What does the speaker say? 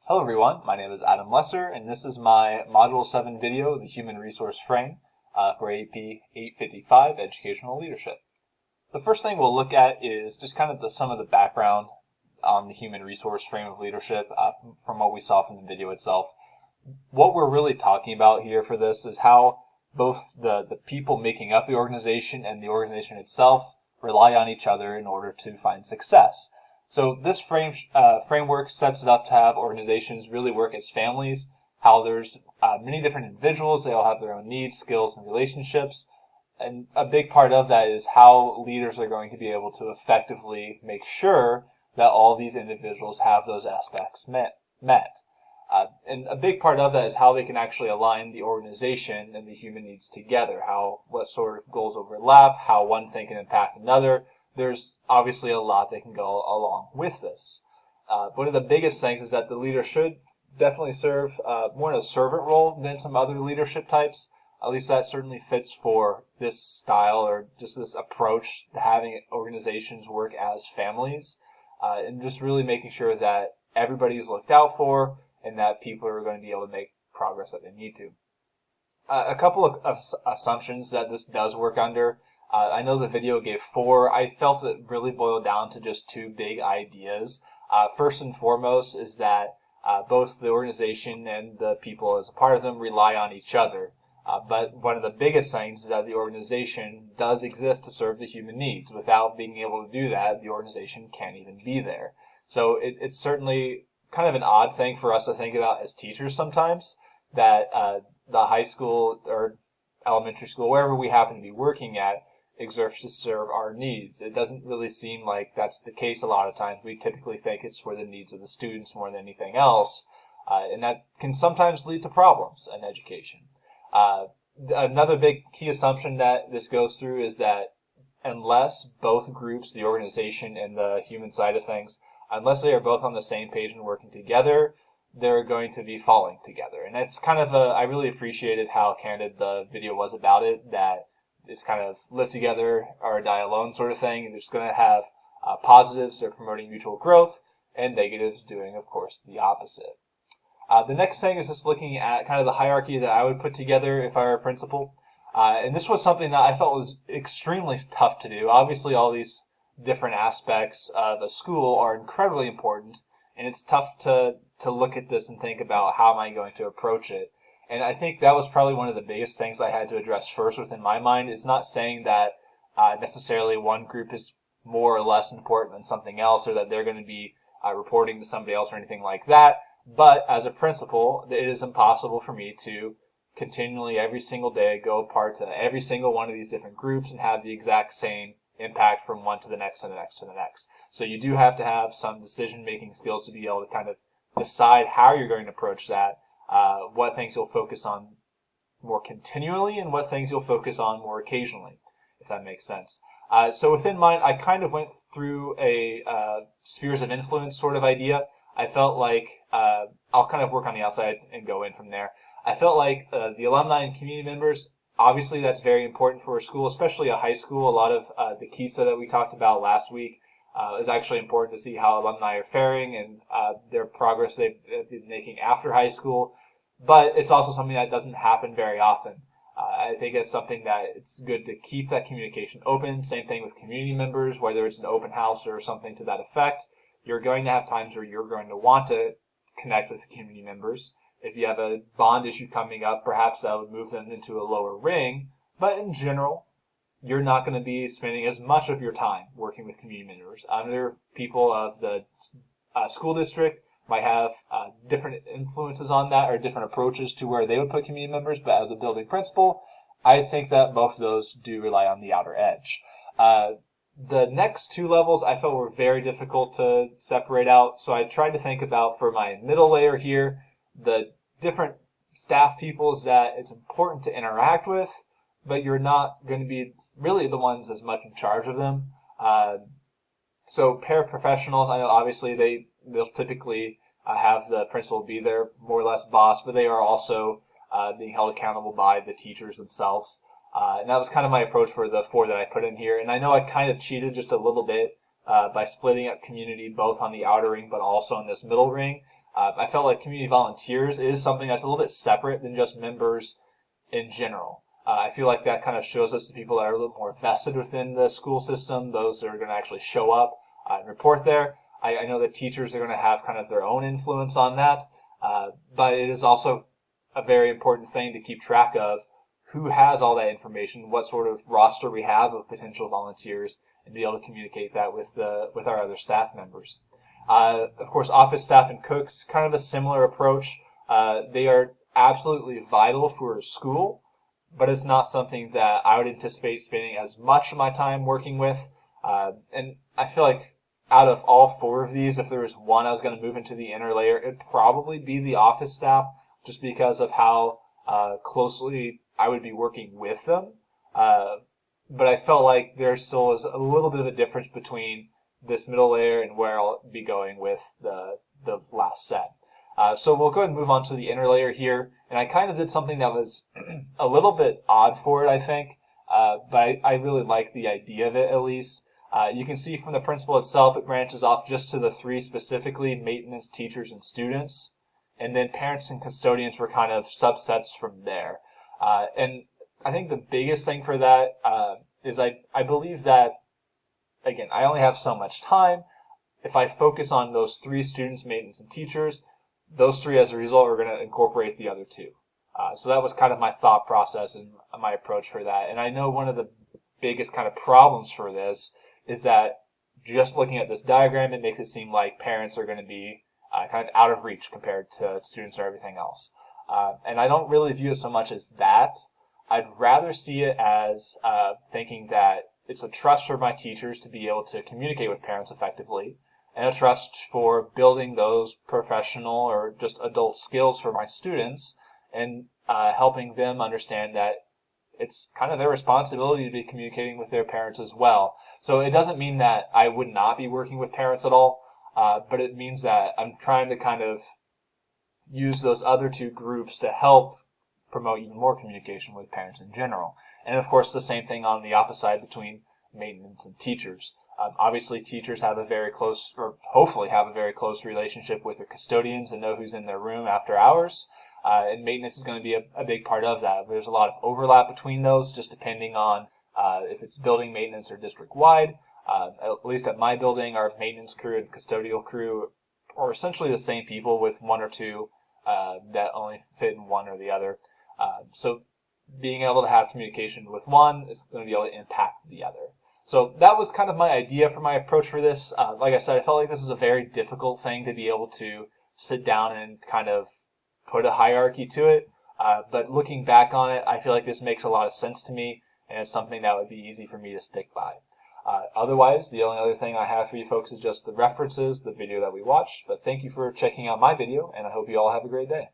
Hello everyone, my name is Adam Lesser, and this is my Module 7 video, the Human Resource Frame, for AP 855, Educational Leadership. The first thing we'll look at is just kind of some of the background on the Human Resource Frame of Leadership from what we saw from the video itself. What we're really talking about here for this is how both the people making up the organization and the organization itself rely on each other in order to find success. So this framework sets it up to have organizations really work as families, how there's many different individuals, they all have their own needs, skills, and relationships. And a big part of that is how leaders are going to be able to effectively make sure that all these individuals have those aspects met. And a big part of that is how they can actually align the organization and the human needs together, what sort of goals overlap, how one thing can impact another. There's obviously a lot that can go along with this. One of the biggest things is that the leader should definitely serve more in a servant role than some other leadership types. At least that certainly fits for this style or just this approach to having organizations work as families, and just really making sure that everybody is looked out for and that people are going to be able to make progress that they need to. A couple of assumptions that this does work under. I know the video gave 4. I felt it really boiled down to just 2 big ideas. First and foremost is that both the organization and the people as a part of them rely on each other. But one of the biggest things is that the organization does exist to serve the human needs. Without being able to do that, the organization can't even be there. So it's certainly kind of an odd thing for us to think about as teachers sometimes, that the high school or elementary school, wherever we happen to be working at, exists to serve our needs. It doesn't really seem like that's the case a lot of times. We typically think it's for the needs of the students more than anything else, and that can sometimes lead to problems in education. Another big key assumption that this goes through is that unless both groups, the organization and the human side of things, unless they are both on the same page and working together, they're going to be falling together. And that's kind of I really appreciated how candid the video was about it, that it's kind of live together or die alone sort of thing. And it's going to have positives, they're promoting mutual growth, and negatives doing, of course, the opposite. The next thing is just looking at kind of the hierarchy that I would put together if I were a principal. And this was something that I felt was extremely tough to do. Obviously, all these different aspects of a school are incredibly important, and it's tough to look at this and think about how am I going to approach it. And I think that was probably one of the biggest things I had to address first within my mind. It's not saying that necessarily one group is more or less important than something else, or that they're going to be reporting to somebody else or anything like that. But as a principal, it is impossible for me to continually every single day go apart to every single one of these different groups and have the exact same impact from one to the next to the next to the next. So you do have to have some decision-making skills to be able to kind of decide how you're going to approach that, what things you'll focus on more continually and what things you'll focus on more occasionally, if that makes sense. So within mine, I kind of went through a spheres of influence sort of idea. I felt like I'll kind of work on the outside and go in from there. I felt like the alumni and community members, obviously that's very important for a school, especially a high school. A lot of the KISA that we talked about last week is actually important to see how alumni are faring and their progress they've been making after high school. But it's also something that doesn't happen very often. I think it's something that it's good to keep that communication open. Same thing with community members, whether it's an open house or something to that effect. You're going to have times where you're going to want to connect with the community members. If you have a bond issue coming up, perhaps that would move them into a lower ring. But in general, you're not going to be spending as much of your time working with community members. Other people of the school district might have different influences on that or different approaches to where they would put community members. But as a building principal, I think that both of those do rely on the outer edge. The next 2 levels I felt were very difficult to separate out. So I tried to think about, for my middle layer here, the different staff peoples that it's important to interact with, but you're not going to be really the ones as much in charge of them. So paraprofessionals, I know obviously they'll typically have the principal be their more or less boss, but they are also being held accountable by the teachers themselves. And that was kind of my approach for the 4 that I put in here. And I know I kind of cheated just a little bit by splitting up community both on the outer ring but also on this middle ring. I felt like community volunteers is something that's a little bit separate than just members in general. I feel like that kind of shows us the people that are a little more vested within the school system, those that are going to actually show up and report there. I know that teachers are going to have kind of their own influence on that, but it is also a very important thing to keep track of who has all that information, what sort of roster we have of potential volunteers, and be able to communicate that with our other staff members. Of course, office staff and cooks, kind of a similar approach. They are absolutely vital for a school, but it's not something that I would anticipate spending as much of my time working with. And I feel like out of all four of these, if there was one I was going to move into the inner layer, it'd probably be the office staff, just because of how closely I would be working with them. But I felt like there still is a little bit of a difference between this middle layer and where I'll be going with the last set. So we'll go ahead and move on to the inner layer here. And I kind of did something that was a little bit odd for it, I think. But I really like the idea of it, at least. You can see from the principle itself, it branches off just to the three specifically: maintenance, teachers, and students. And then parents and custodians were kind of subsets from there. And I think the biggest thing for that is I believe that, again, I only have so much time. If I focus on those three: students, maintenance, and teachers, those three as a result are going to incorporate the other two. So that was kind of my thought process and my approach for that. And I know one of the biggest kind of problems for this is that just looking at this diagram, it makes it seem like parents are going to be kind of out of reach compared to students or everything else. And I don't really view it so much as that. I'd rather see it as thinking that it's a trust for my teachers to be able to communicate with parents effectively, and a trust for building those professional or just adult skills for my students, and helping them understand that it's kind of their responsibility to be communicating with their parents as well. So it doesn't mean that I would not be working with parents at all, but it means that I'm trying to kind of use those other two groups to help promote even more communication with parents in general. And of course, the same thing on the opposite side between maintenance and teachers. Obviously, teachers have a very close, or hopefully have a very close relationship with their custodians and know who's in their room after hours. And maintenance is going to be a big part of that. There's a lot of overlap between those, just depending on if it's building maintenance or district-wide. At least at my building, our maintenance crew and custodial crew are essentially the same people, with one or two that only fit in one or the other. So being able to have communication with one is going to be able to impact the other. So that was kind of my idea for my approach for this. Like I said, I felt like this was a very difficult thing to be able to sit down and kind of put a hierarchy to it. But looking back on it, I feel like this makes a lot of sense to me, and it's something that would be easy for me to stick by. Otherwise, the only other thing I have for you folks is just the references, the video that we watched. But thank you for checking out my video, and I hope you all have a great day.